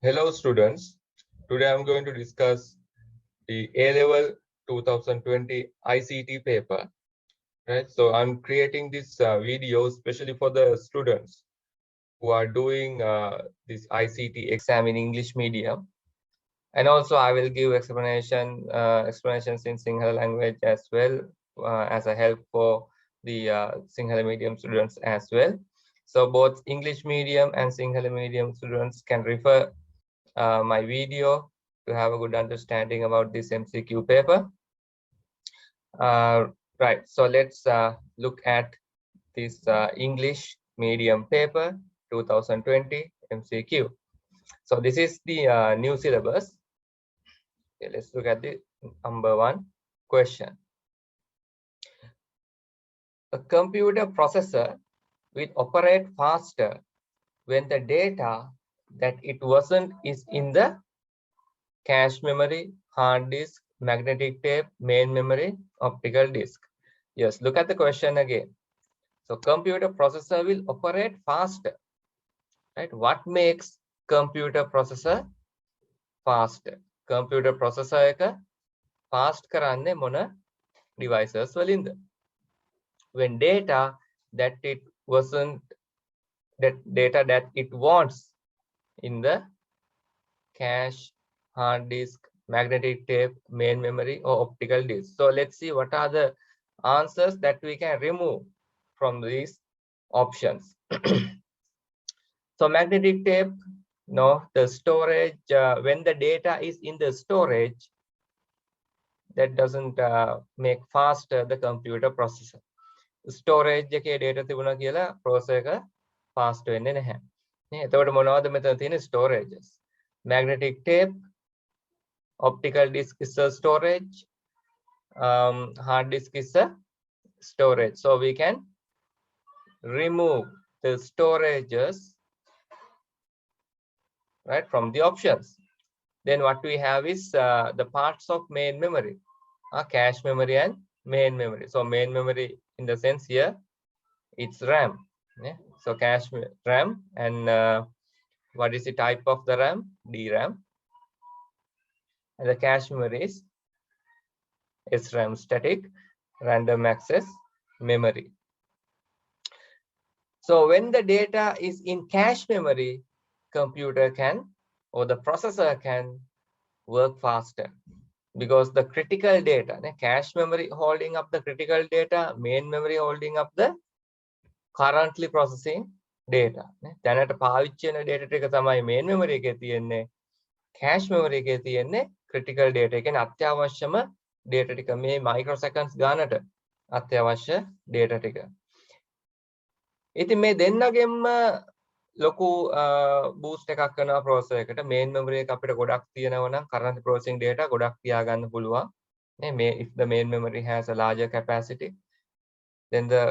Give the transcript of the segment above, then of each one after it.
Hello students, today I'm going to discuss the A-Level 2020 ICT paper, right? So I'm creating this video especially for the students who are doing this ICT exam in English medium. And also I will give explanations in Sinhala language as well as a help for the Sinhala medium students as well. So both English medium and Sinhala medium students can refer my video to have a good understanding about this MCQ paper. Right, so let's look at this English medium paper 2020 MCQ. So this is the new syllabus. Okay, let's look at the number one question. A computer processor will operate faster when the data that it wasn't is in the cache memory, hard disk, magnetic tape, main memory, optical disk. Yes, look at the question again. So computer processor will operate faster, right? What makes computer processor faster? Computer processor එක fast කරන්නේ මොන devices වලින්ද? When data that it wasn't, that data that it wants in the cache, hard disk, magnetic tape, main memory, or optical disk. So let's see what are the answers that we can remove from these options. So magnetic tape, no, the storage, when the data is in the storage, that doesn't make faster the computer processor. Storage එකේ data තිබුණා කියලා processor එක fast වෙන්නේ නැහැ. නේ එතකොට මොනවද මෙතන තියෙන storages? Magnetic tape, optical disk is a storage, hard disk is a storage. So we can remove the storages, right, from the options. Then what we have is the parts of main memory, cache memory and main memory. So main memory in the sense here, it's RAM. Yeah? So cache RAM, and what is the type of the RAM? DRAM. And the cache memory is SRAM, static random access memory. So when the data is in cache memory, computer can, or the processor can work faster, because the critical data, cache memory holding up the critical data, main memory holding up the currently processing data. දැනට පාවිච්චි වෙන data ටික තමයි main memory එකේ තියෙන්නේ, cache memory එකේ තියෙන්නේ critical data. ඒ කියන්නේ අත්‍යවශ්‍යම data ටික, මේ microseconds ගානට අත්‍යවශ්‍ය data ටික. ඉතින් මේ දෙන්නගෙම ලොකු boost එකක් කරනවා processor එකට. main memory එක අපිට ගොඩක් තියෙනවා නම් current processing data ගොඩක් තියාගන්න පුළුවන්. If the main memory has a larger capacity, then the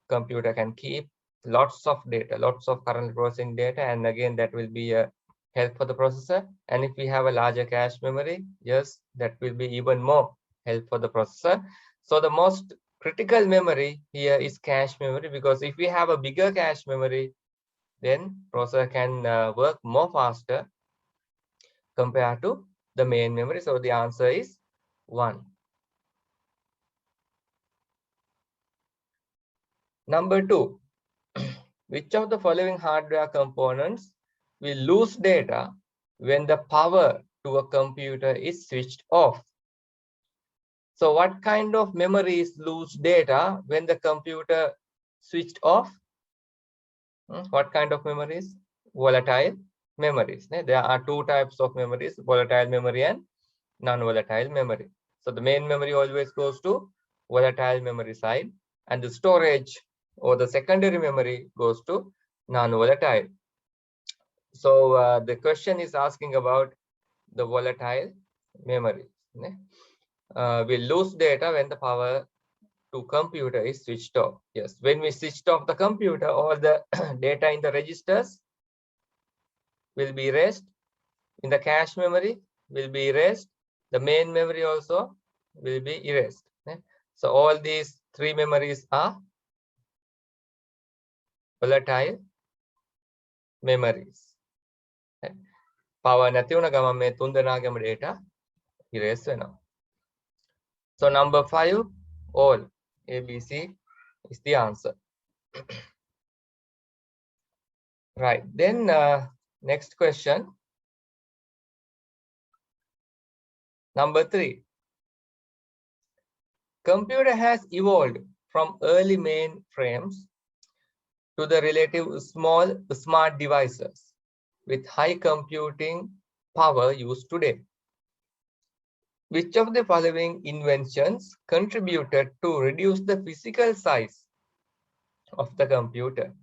computer can keep lots of data, lots of current processing data, and again that will be a help for the processor. And if we have a larger cache memory, yes, that will be even more help for the processor. So the most critical memory here is cache memory, because if we have a bigger cache memory, then processor can work more faster compared to the main memory. So the answer is 1. Number 2, which of the following hardware components will lose data when the power to a computer is switched off? So what kind of memories lose data when the computer switched off? What kind of memories? Volatile memories. There are two types of memories, volatile memory and non-volatile memory. So the main memory always goes to volatile memory side, and the storage or the secondary memory goes to non-volatile. So the question is asking about the volatile memory. We lose data when the power to computer is switched off. Yes, when we switched off the computer, all the data in the registers will be erased, in the cache memory will be erased, the main memory also will be erased. So all these three memories are volatile memories. power නැති වුණ ගමන් මේ තුන් දෙනාගේම data erase වෙනවා. So number 5, all. ABC is the answer. Right. Then next question. Number 3. Computer has evolved from early mainframes to the relative small smart devices with high computing power used today. Which of the following inventions contributed to reduce the physical size of the computer?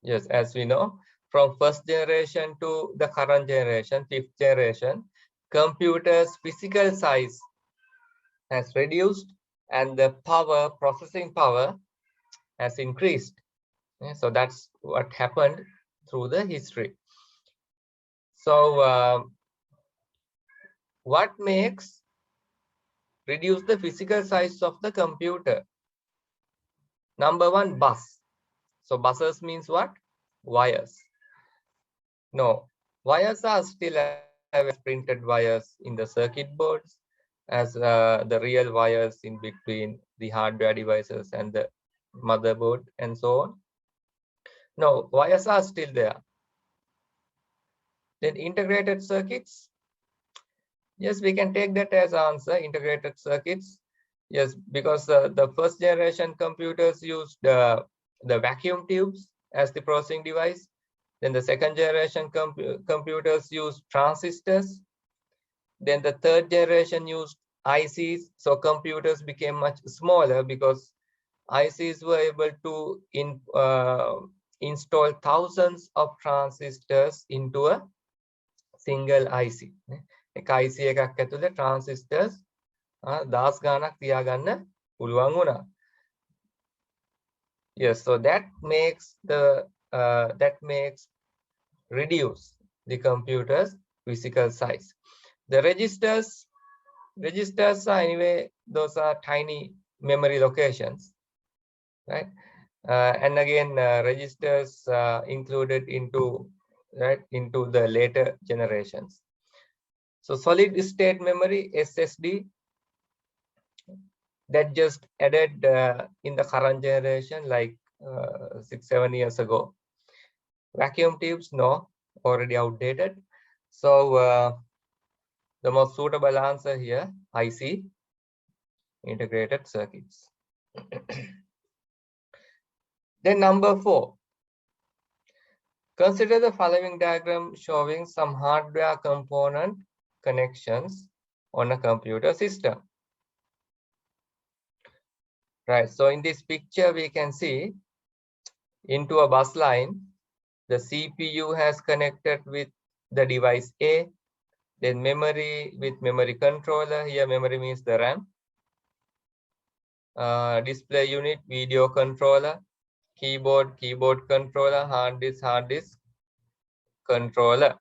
Yes, as we know, from first generation to the current generation, 5th generation, computers' physical size has reduced and the processing power has increased. So that's what happened through the history. So what makes reduce the physical size of the computer? Number 1, bus. So buses means what? Wires. No, wires are still as printed wires in the circuit boards as the real wires in between the hardware devices and the motherboard and so on. No, wires are still there. Then integrated circuits. Yes, we can take that as answer, integrated circuits. Yes, because the first generation computers used the vacuum tubes as the processing device. Then the second generation computers used transistors. Then the third generation used ICs. So computers became much smaller because ICs were able to install thousands of transistors into a single IC. එක IC එකක් ඇතුලේ transistors 10 ගාණක් තියාගන්න පුළුවන් වුණා. Yes, so that makes reduce the computer's physical size. The registers are anyway, those are tiny memory locations, right? And again, registers included into the later generations. So solid state memory, SSD, that just added in the current generation, like 6-7 years ago. Vacuum tubes, no, already outdated. So the most suitable answer here, IC, integrated circuits. Then number 4. Consider the following diagram showing some hardware component connections on a computer system. Right, so in this picture we can see into a bus line, the CPU has connected with the device A, then memory with memory controller. Here memory means the RAM. Display unit, video controller, keyboard controller, hard disk controller.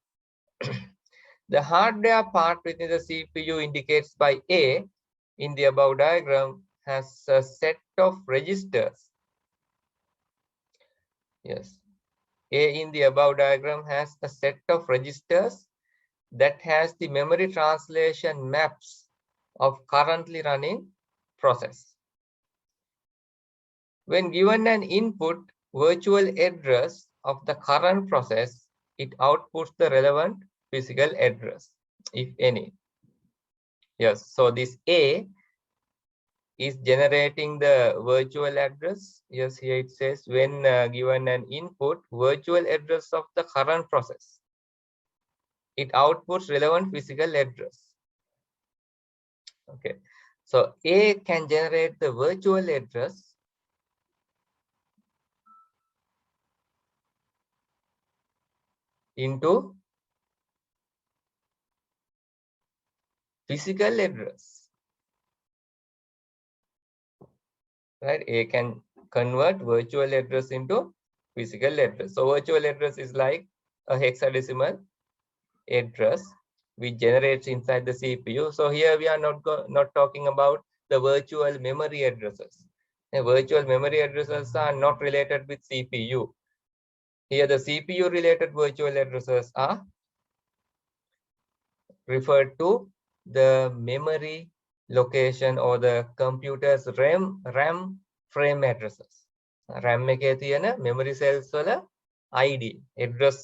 The hardware part within the CPU indicates by A in the above diagram has a set of registers. Yes, A in the above diagram has a set of registers that has the memory translation maps of currently running process. When given an input virtual address of the current process, it outputs the relevant physical address, if any. Yes, so this A is generating the virtual address. Yes, here it says when given an input virtual address of the current process, it outputs relevant physical address. Okay, so A can generate the virtual address into physical address. Right, A can convert virtual address into physical address. So virtual address is like a hexadecimal address which generates inside the CPU. So here we are not talking about the virtual memory addresses. The virtual memory addresses are not related with CPU. Here the CPU related virtual addresses are referred to the memory location or the computer's RAM frame addresses. RAM එකේ තියෙන memory cells වල ID address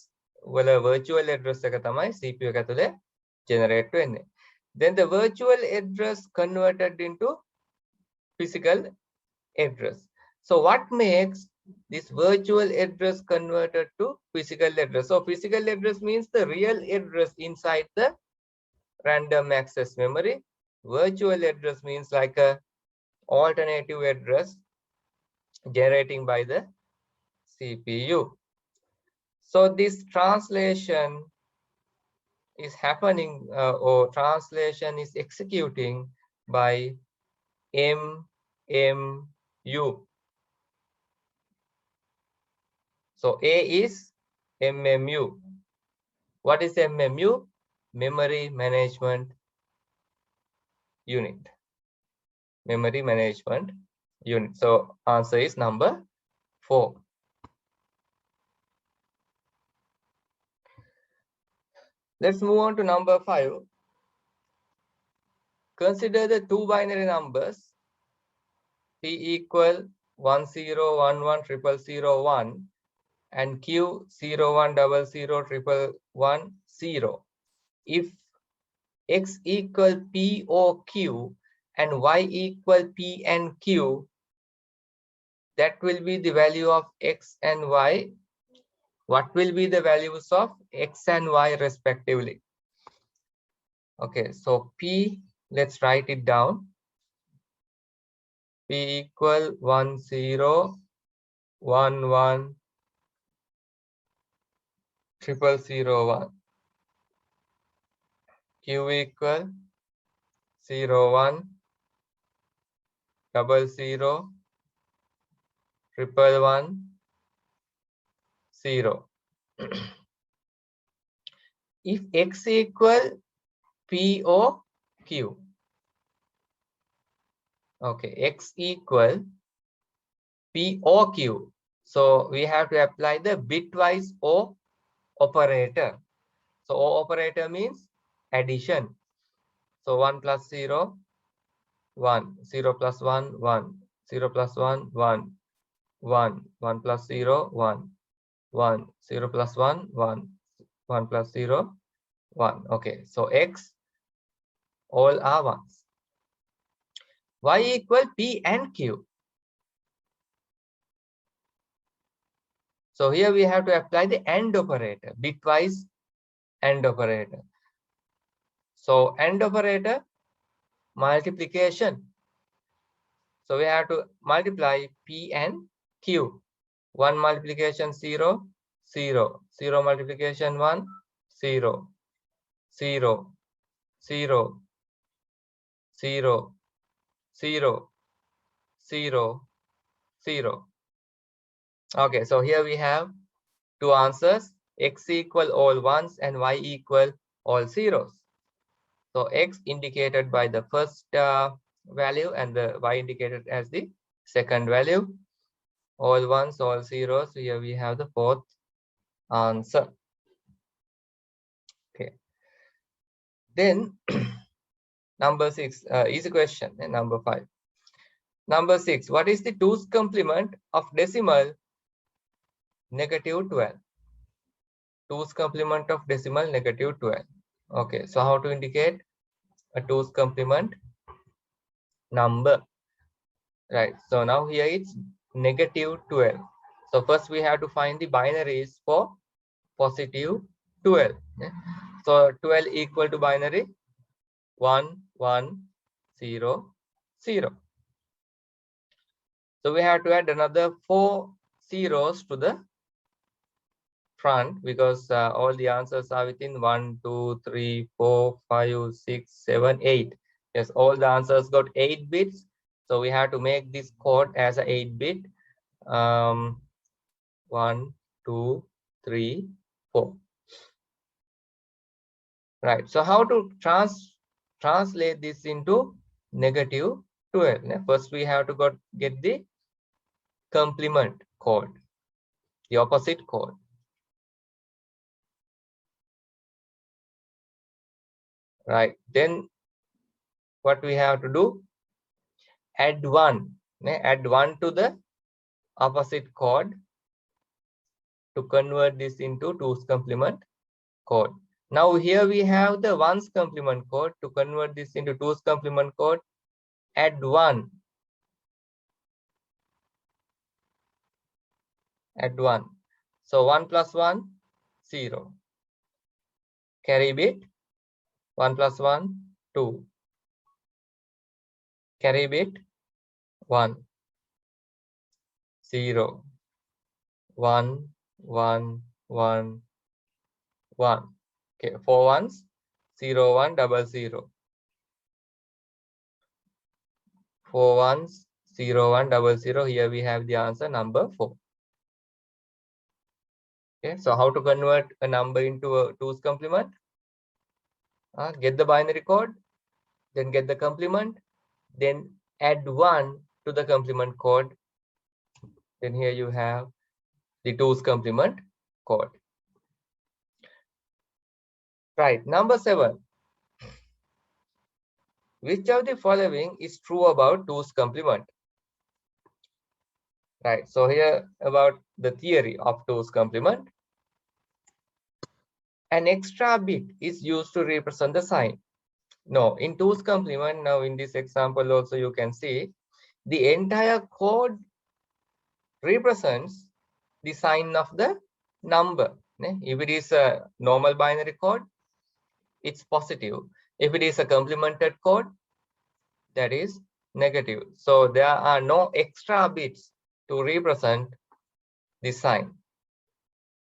වල virtual address එක තමයි CPU එක ඇතුලේ generate වෙන්නේ. Then the virtual address converted into physical address. So what makes this virtual address converted to physical address? So physical address means the real address inside the random access memory. Virtual address means like a alternative address generating by the CPU. So this translation is happening or translation is executing by MMU. So A is MMU. What is MMU? Memory Management Unit. Memory Management Unit. So answer is number 4. Let's move on to number 5. Consider the two binary numbers P equal 10110001 and Q 01001110. If X equal P or Q and Y equal P and Q, that will be the value of X and Y. What will be the values of X and Y respectively? Okay, so P, let's write it down. P equal 10110001. Q equal 01001110. If X equal P or Q, okay, X equal P or Q, so we have to apply the bitwise O operator. So O operator means addition. So 1 plus 0, 1, 0 plus 1, 1, 0 plus 1, 1, 1, 1 plus 0, 1, 1, 0 plus 1, 1, 1 plus 0, 1. Okay, so X, all are 1s. Y equal P and Q. So here we have to apply the AND operator, bitwise AND operator. So AND operator, multiplication. So we have to multiply P and Q. 1 multiplication 0, 0, 0 multiplication 1, 0, 0, 0, 0, 0, 0, 0. Okay, so here we have two answers, X equal all 1s and Y equal all 0s. So X indicated by the first value and the Y indicated as the second value. All 1s, all 0s. So here we have the fourth answer. Okay. Then number 6, easy question, and number 5. Number 6, what is the 2's complement of decimal -12? 2's complement of decimal -12. Okay, so how to indicate a 2's complement number? Right, so now here it's -12. So first we have to find the binaries for +12. Yeah. So 12 equal to binary 1, 1, 0, 0. So we have to add another 4 zeros to the front because all the answers are within 1, 2, 3, 4, 5, 6, 7, 8. Yes, all the answers got 8 bits. So we have to make this code as a 8-bit. 1, 2, 3, 4. Right. So how to translate this into -12? First, we have to get the complement code, the opposite code. right? Then what we have to do? Add 1. Add 1 to the opposite chord to convert this into 2's complement chord. Now here we have the 1's complement chord. To convert this into 2's complement chord, add 1. Add 1. So 1 plus 1, 0. Carry bit, 1 plus 1, 2. Carry bit, 1, 0, 1, 1, 1, 1. Okay, 4 ones, 0, 1, 0, 4 ones, 0, 1, 0. Here we have the answer number 4. Okay, so how to convert a number into a 2's complement? Get the binary code, then get the complement, then add 1 to the complement code. Then here you have the 2's complement code. Right, number 7. Which of the following is true about 2's complement? Right, so here about the theory of 2's complement. An extra bit is used to represent the sign. No, in 2's complement, now in this example also you can see the entire code represents the sign of the number. If it is a normal binary code, it's positive. If it is a complemented code, that is negative. So there are no extra bits to represent the sign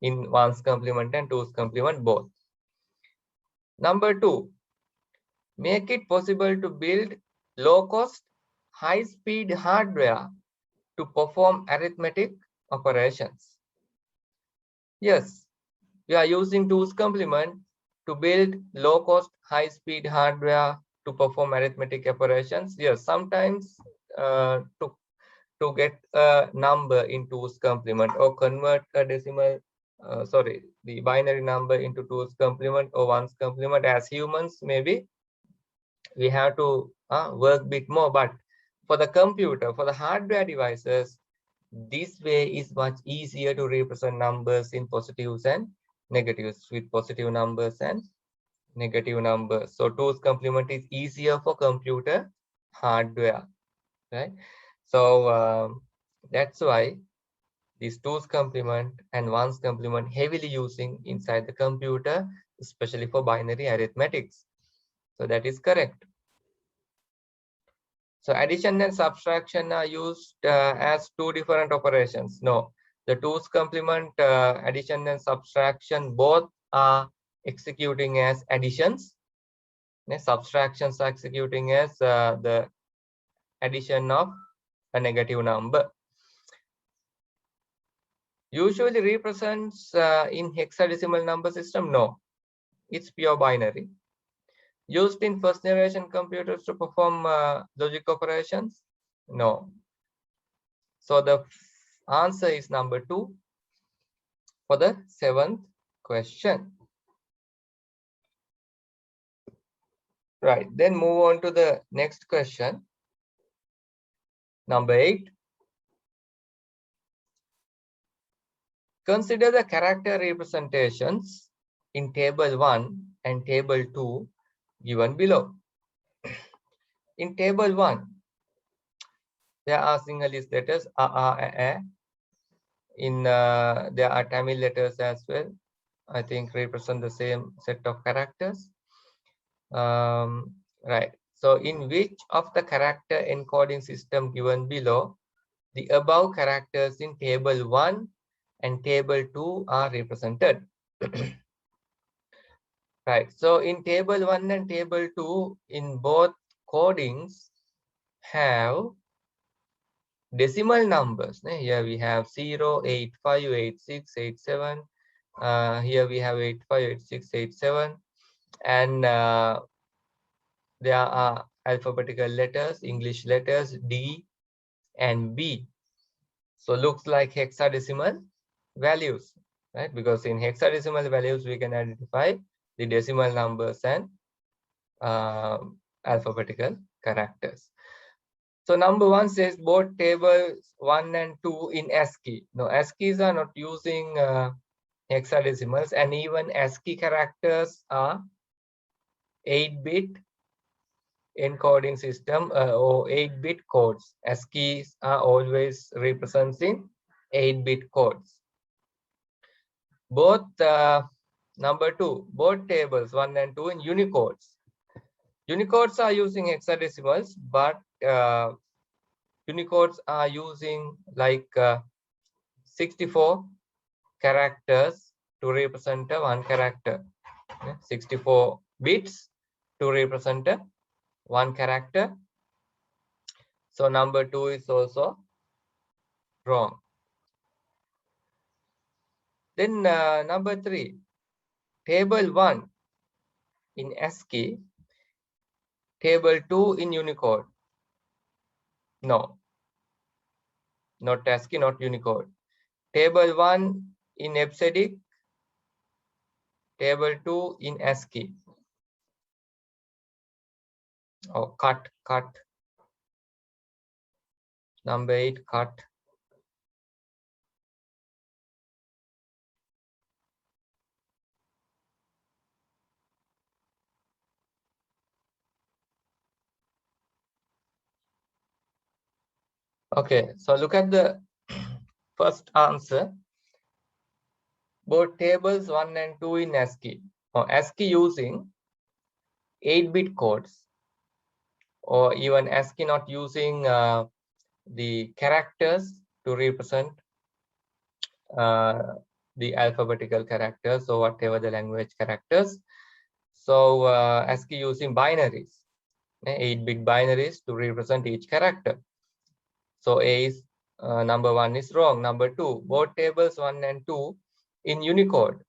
in 1's complement and 2's complement both. Number 2, make it possible to build low-cost, high-speed hardware to perform arithmetic operations. Yes, we are using 2's complement to build low-cost, high-speed hardware to perform arithmetic operations. Yes, sometimes to get a number in 2's complement or convert a decimal, the binary number into 2's complement or 1's complement, as humans, maybe we have to work a bit more. But for the computer, for the hardware devices, this way is much easier to represent numbers in positives and negatives, with positive numbers and negative numbers. So 2's complement is easier for computer hardware, right? So that's why these 2's complement and 1's complement heavily using inside the computer, especially for binary arithmetics. So that is correct. So addition and subtraction are used as 2 different operations. No, the 2's complement, addition and subtraction both are executing as additions. Subtractions are executing as the addition of a negative number. Usually represents in hexadecimal number system. No, it's pure binary. Used in first generation computers to perform logic operations? No. So the answer is number 2 for the 7th question. Right, then move on to the next question. Number 8. Consider the character representations in table 1 and table 2 given below. In table 1, there are Sinhalese letters a. In there are Tamil letters as well. I think represent the same set of characters. Right. So in which of the character encoding system given below, the above characters in table 1 and table 2 are represented? Right. So in table 1 and table 2, in both codings have decimal numbers. Here we have 0, 8, 5, 8, 6, 8, 7. Here we have 8, 5, 8, 6, 8, 7. And there are alphabetical letters, English letters D and B. So looks like hexadecimal values, right? Because in hexadecimal values, we can identify the decimal numbers and alphabetical characters. So number 1 says both tables 1 and 2 in ASCII. No, ASCIIs are not using hexadecimals, and even ASCII characters are 8-bit encoding system or 8-bit codes. ASCIIs are always representing 8-bit codes. Both number 2, both tables 1 and 2 in Unicodes. Unicodes are using hexadecimals, but Unicodes are using like 64 characters to represent one character. 64 bits to represent one character. So number 2 is also wrong. Then number 3, table 1 in ASCII, table 2 in Unicode. No, not ASCII, not Unicode. Table 1 in EBCDIC, table 2 in ASCII. Oh, cut. Number 8, cut. Okay, so look at the first answer. Both tables 1 and 2 in ASCII. Or ASCII using 8-bit codes, or even ASCII not using the characters to represent the alphabetical characters or whatever the language characters. So ASCII using binaries, 8-bit binaries to represent each character. So A is number 1 is wrong. Number 2, both tables 1 and 2 in Unicode.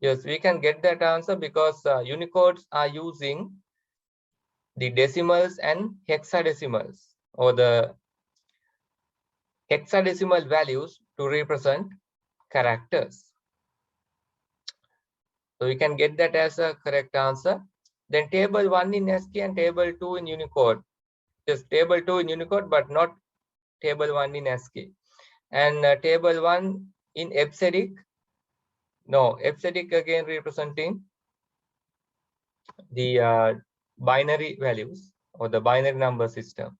Yes, we can get that answer because Unicodes are using the decimals and hexadecimals, or the hexadecimal values to represent characters. So we can get that as a correct answer. Then table 1 in ASCII and table 2 in Unicode. Just table 2 in Unicode, but not table 1 in ASCII. And table 1 in EBCDIC. No, EBCDIC again representing the binary values or the binary number system.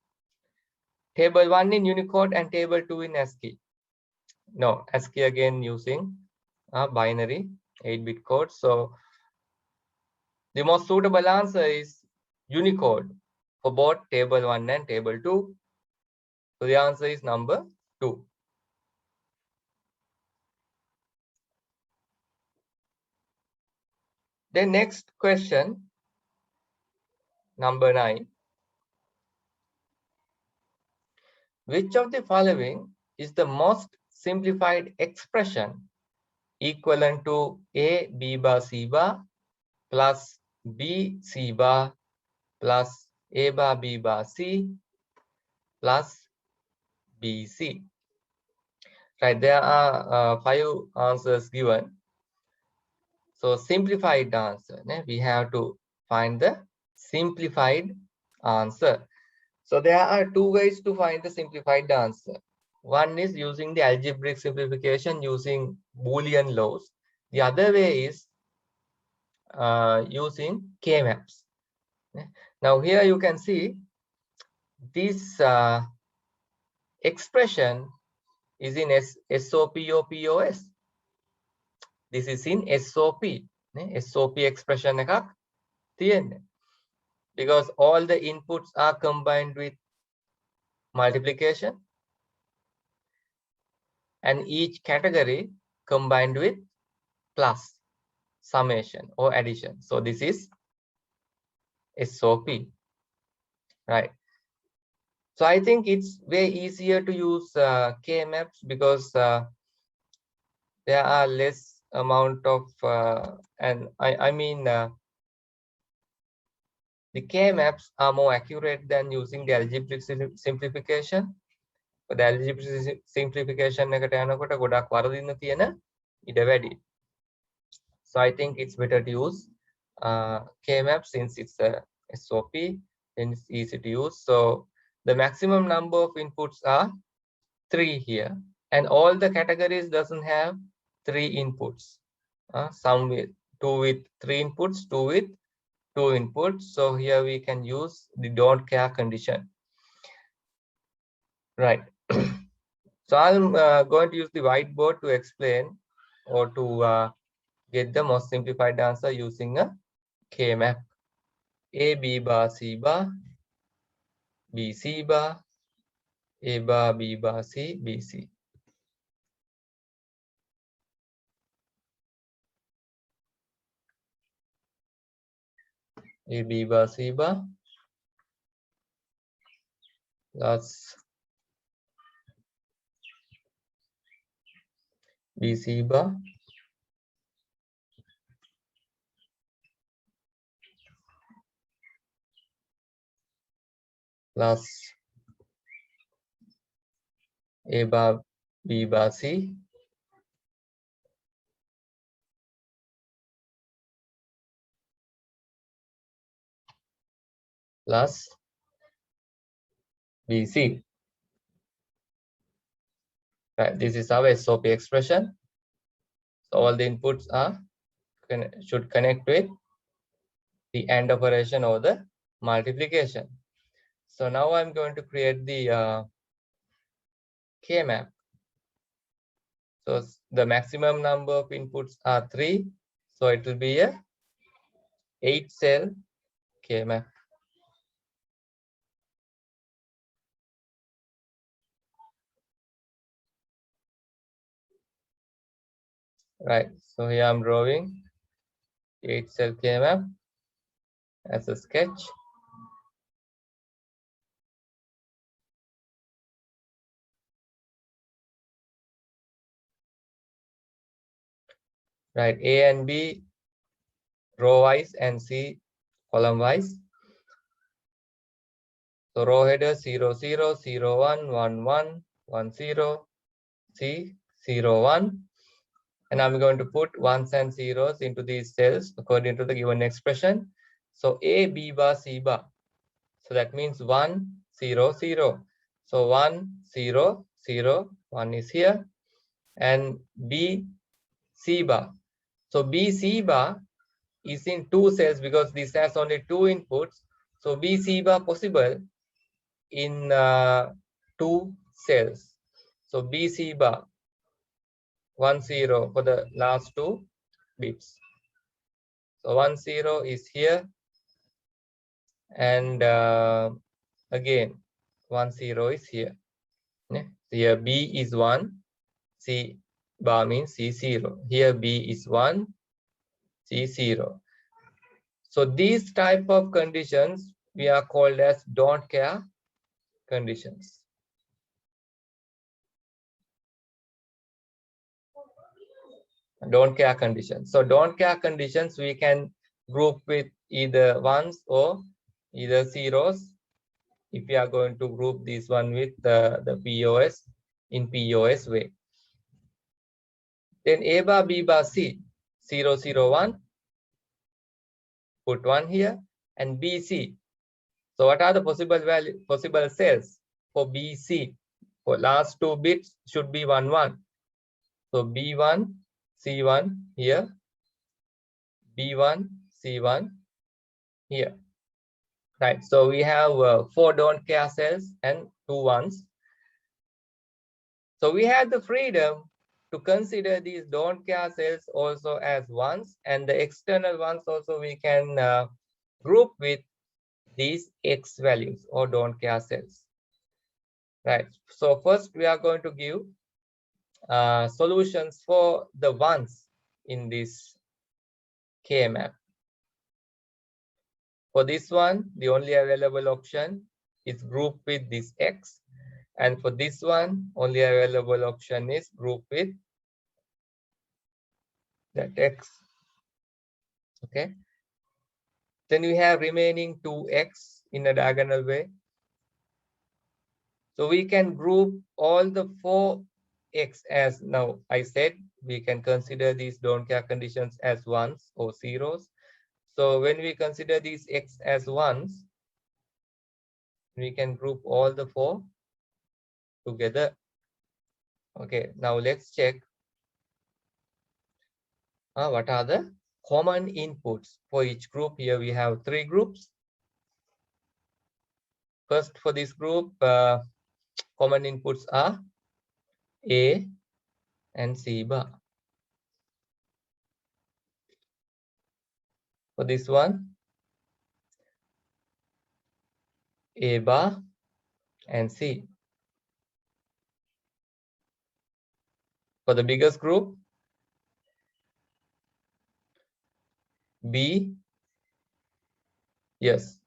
Table 1 in Unicode and table 2 in ASCII. No, ASCII again using a binary 8-bit code. So the most suitable answer is Unicode for both table 1 and table 2. So the answer is number 2. The next question, number 9. Which of the following is the most simplified expression equivalent to A B bar C bar plus B C bar plus A bar B bar C plus BC? Right, there are 5 answers given. So simplified answer, we have to find the simplified answer. So there are 2 ways to find the simplified answer. One is using the algebraic simplification using Boolean laws. The other way is using K-maps. Now here you can see this expression is in SOP or POS. This is in SOP. SOP expression එකක් තියෙන්නේ. Because all the inputs are combined with multiplication and each category combined with plus, summation or addition. So this is SOP, right? So I think it's way easier to use K-maps because there are less amount of and I mean the K-maps are more accurate than using the algebraic simplification. But the algebraic simplification එකට යනකොට ගොඩක් වරදින්න තියෙන ඉඩ වැඩි. So I think it's better to use K-map, since it's a SOP, then it's easy to use. So the maximum number of inputs are 3 here, and all the categories doesn't have 3 inputs. Some with 2 with 3 inputs, 2 with 2 inputs. So here we can use the don't care condition. Right. So I'm going to use the whiteboard to explain or to get the most simplified answer using a K-map. A, B bar, C bar, B, C bar, A bar, B bar, C, B, C. A, B bar, C bar, plus B, C bar, plus A bar, B bar, C, plus B, C. Right, this is our SOP expression. So all the inputs are should connect with the AND operation or the multiplication. So now I'm going to create the K-map. So the maximum number of inputs are 3. So it will be a 8-cell K-map. Right. So here I'm drawing 8-cell K-map as a sketch. Right. A and B row wise and C column wise. So row header 0, 0, 0, 1, 1, 1, 1, 0, C, 0, 1. And I'm going to put ones and zeros into these cells according to the given expression. So A, B bar, C bar. So that means 1, 0, 0. So 1, 0, 0, 1 is here. And B, C bar. So B, C bar is in 2 cells because this has only 2 inputs. So B, C bar possible in 2 cells. So B, C bar 1, 0 for the last 2 bits. So 1, 0 is here, and again 1, 0 is here. Here B is 1, C bar means C 0. Here B is 1, C 0. So these type of conditions we are called as don't care conditions. Don't care conditions. So don't care conditions we can group with either ones or either zeros. If we are going to group this one with the POS in POS way. Then A bar, B bar, C, 0, 0, 1, put 1 here, and BC. So what are the possible cells for BC? For last 2 bits should be 1, 1. So B1, C1 here, B1, C1 here. Right, so we have 4 don't care cells and 2 ones. So we have the freedom to consider these don't care cells also as ones, and the external ones also we can group with these X values or don't care cells. Right, so first we are going to give solutions for the ones in this K-map. For this one, the only available option is group with this X. And for this one, only available option is group with that X. Okay. Then we have remaining 2X in a diagonal way. So we can group all the 4X as now I said, we can consider these don't care conditions as ones or zeros. So when we consider these x as ones, we can group all the 4 together. Okay, now let's check what are the common inputs for each group. Here we have 3 groups. First, for this group, common inputs are A and C bar. For this one, A bar and C. For the biggest group, B, yes,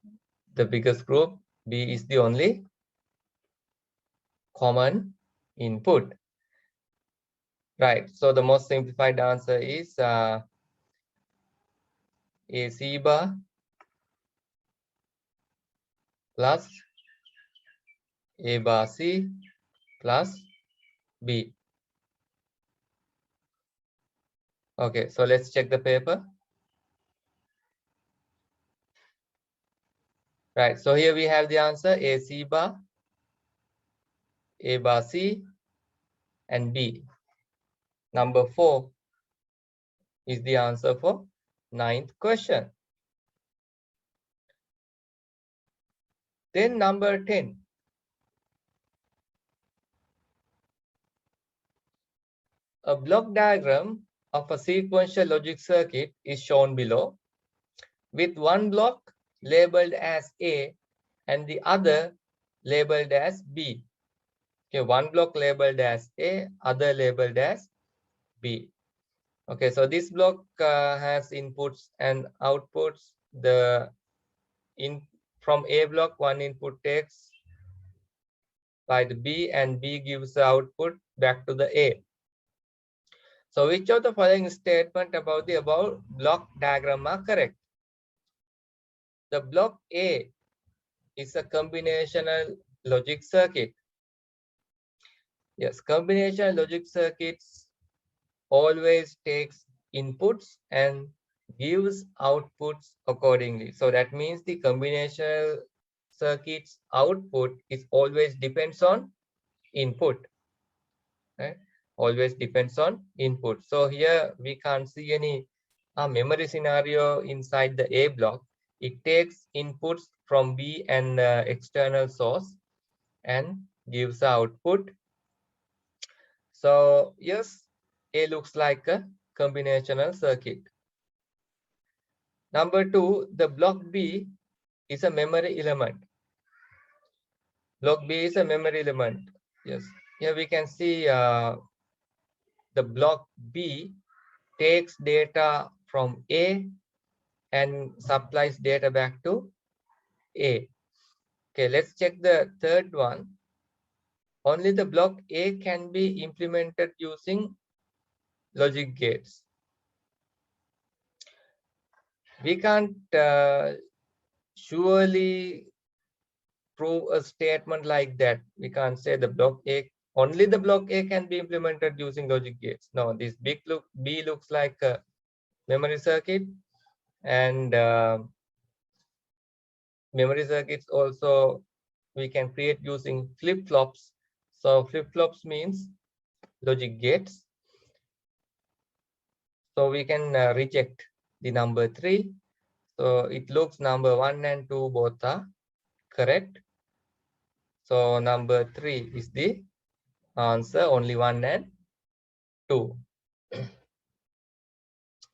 the biggest group, B is the only common input. Right, so the most simplified answer is A C bar plus A bar C plus B. Okay, so let's check the paper. Right, so here we have the answer A C bar, A bar C, and B. Number 4 is the answer for 9th question. Then number 10. A block diagram of a sequential logic circuit is shown below, with one block labeled as A and the other labeled as B. Okay, one block labeled as A, other labeled as B. Okay, so this block has inputs and outputs. From A block, one input takes by the B, and B gives the output back to the A. So which of the following statement about the above block diagram are correct? The block A is a combinational logic circuit. Yes, combinational logic circuits always takes inputs and gives outputs accordingly. So that means the combinational circuit's output is always depends on input, right? Always depends on input. So here we can't see any memory scenario inside the A block. It takes inputs from B and external source and gives the output. So yes, A looks like a combinational circuit. Number 2, the block B is a memory element. Block B is a memory element. Yes, here we can see the block B takes data from A and supplies data back to A. Okay, let's check the third one. Only the block A can be implemented using logic gates. We can't surely prove a statement like that. We can't say the block A, only the block A can be implemented using logic gates. No, this B looks like a memory circuit, and memory circuits also we can create using flip-flops. So flip-flops means logic gates. So we can reject the number 3. So it looks number 1 and 2 both are correct. So number 3 is the answer, only 1 and 2.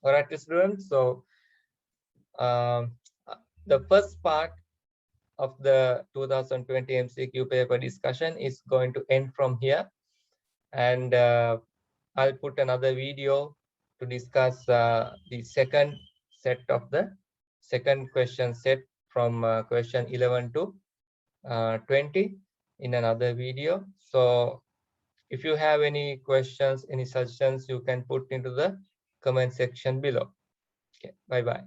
All right, students. So the first part of the 2020 MCQ paper discussion is going to end from here, and I'll put another video to discuss the second set of the second question set from question 11 to 20 in another video. So if you have any questions, any suggestions, you can put into the comment section below. Okay, bye bye.